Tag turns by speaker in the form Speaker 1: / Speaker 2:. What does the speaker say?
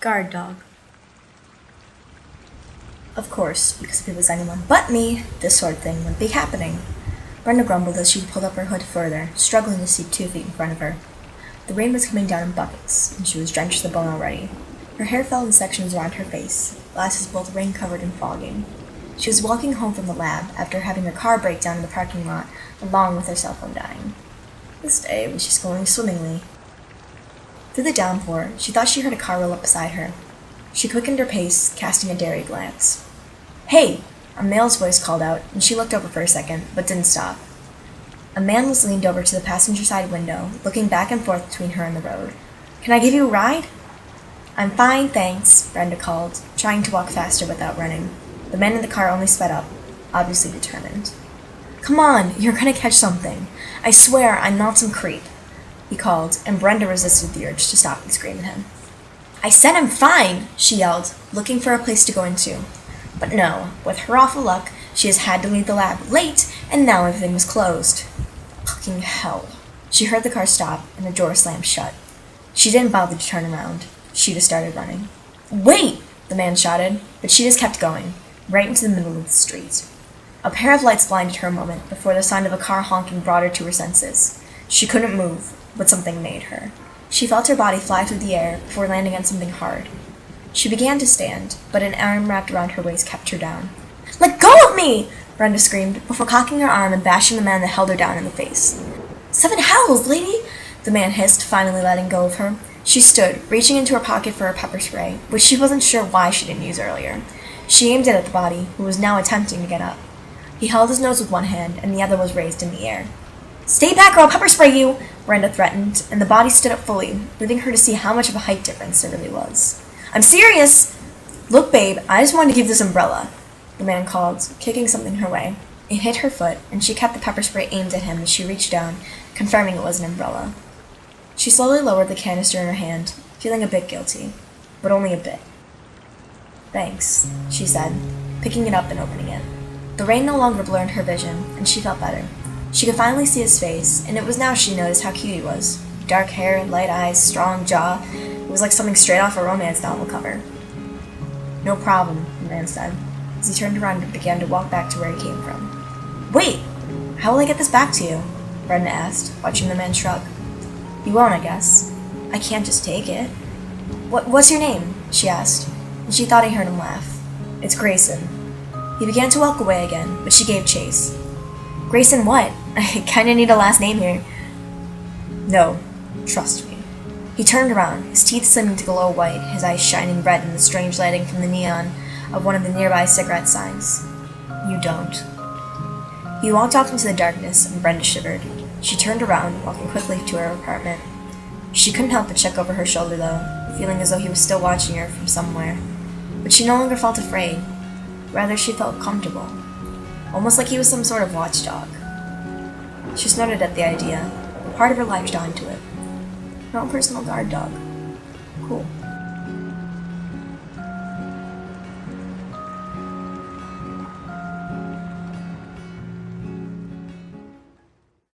Speaker 1: Guard dog. Of course, because if it was anyone but me, this sort of thing wouldn't be happening. Brenda grumbled as she pulled up her hood further, struggling to see 2 feet in front of her. The rain was coming down in buckets, and she was drenched to the bone already. Her hair fell in sections around her face, glasses both rain-covered and fogging. She was walking home from the lab after having her car break down in the parking lot, along with her cell phone dying. This day was just going swimmingly. Through the downpour, she thought she heard a car roll up beside her. She quickened her pace, casting a daring glance. "Hey!" A male's voice called out, and she looked over for a second, but didn't stop. A man was leaned over to the passenger side window, looking back and forth between her and the road. "Can I give you a ride?" "I'm fine, thanks," Brenda called, trying to walk faster without running. The man in the car only sped up, obviously determined. "Come on, you're gonna catch something. I swear I'm not some creep," he called, and Brenda resisted the urge to stop and scream at him. "I said I'm fine," she yelled, looking for a place to go into. But no, with her awful luck, she has had to leave the lab late, and now everything was closed. Fucking hell. She heard the car stop, and the door slammed shut. She didn't bother to turn around. She just started running. "Wait!" the man shouted, but she just kept going, right into the middle of the street. A pair of lights blinded her a moment before the sound of a car honking brought her to her senses. She couldn't move, but something made her. She felt her body fly through the air before landing on something hard. She began to stand, but an arm wrapped around her waist kept her down. "Let go of me!" Brenda screamed, before cocking her arm and bashing the man that held her down in the face. "Seven hells, lady!" the man hissed, finally letting go of her. She stood, reaching into her pocket for a pepper spray, which she wasn't sure why she didn't use earlier. She aimed it at the body, who was now attempting to get up. He held his nose with one hand, and the other was raised in the air. "Stay back or I'll pepper spray you!" Brenda threatened, and the body stood up fully, leaving her to see how much of a height difference there really was. "I'm serious!" "Look, babe, I just wanted to give this umbrella," the man called, kicking something her way. It hit her foot, and she kept the pepper spray aimed at him as she reached down, confirming it was an umbrella. She slowly lowered the canister in her hand, feeling a bit guilty, but only a bit. "Thanks," she said, picking it up and opening it. The rain no longer blurred her vision, and she felt better. She could finally see his face, and it was now she noticed how cute he was. Dark hair, light eyes, strong jaw. It was like something straight off a romance novel cover. "No problem," the man said, as he turned around and began to walk back to where he came from. "Wait! How will I get this back to you?" Brenda asked, watching the man shrug. "You won't, I guess. I can't just take it." What's your name?" she asked, and she thought he heard him laugh. "It's Grayson." He began to walk away again, but she gave chase. "Grayson what? I kinda need a last name here." "No, trust me." He turned around, his teeth seeming to glow white, his eyes shining red in the strange lighting from the neon of one of the nearby cigarette signs. "You don't." He walked off into the darkness, and Brenda shivered. She turned around, walking quickly to her apartment. She couldn't help but check over her shoulder, though, feeling as though he was still watching her from somewhere. But she no longer felt afraid. Rather, she felt comfortable, almost like he was some sort of watchdog. She snorted at the idea, but part of her latched onto it. Her own personal guard dog. Cool.